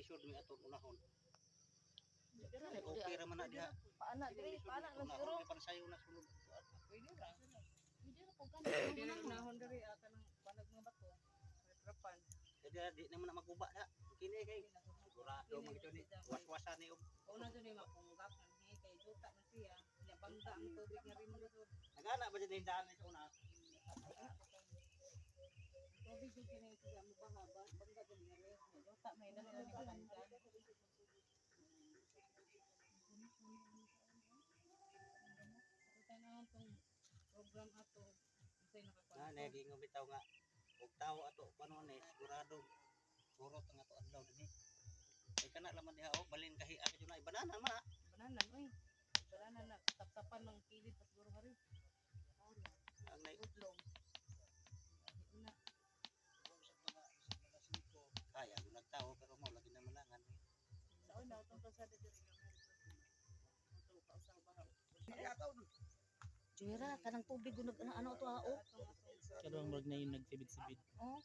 lisod mi aton unahon. Okay ra man na diha. Paana diri, paana lang siguro. Unahon para sayo na sulod. Pwede ra. Hindi na po Pwede ra ganun. unahon diri kanang panag mga bato. Retrapan. Kaya di naman na maguba na. Kini kay sigurado man ito ni waswasan ni og. Una dyan ay mapunggak ng kay duta na siya. Nabangga ang tubig nga rin mo dito. Nagana ba dyan yung daan sa una? Tubig yung kinayin siya mo bahaba. Bangga dyan nga rin. Duta may dali na ni kalanjan. Kita na itong program ato. Masay Na nakakuha. naging bitaw nga og tawo ato kuno ni sigurado purot ang ato adlaw dinhi. Ay kana laman diha og balin kahi ako na banana man. Bananan, oy. Bananan na tap-tapan ng kilid pas siguro hari. Ang nay Udlong. Una. kaya mo nagtawo pero mo lagi na malangan. Sa una, itong kasada dyan. Ito, kausang bahaw. Jera, kanang tubig ano to ah, oh. Atong Kadang mag na yung nagsibid-sibid. Oh.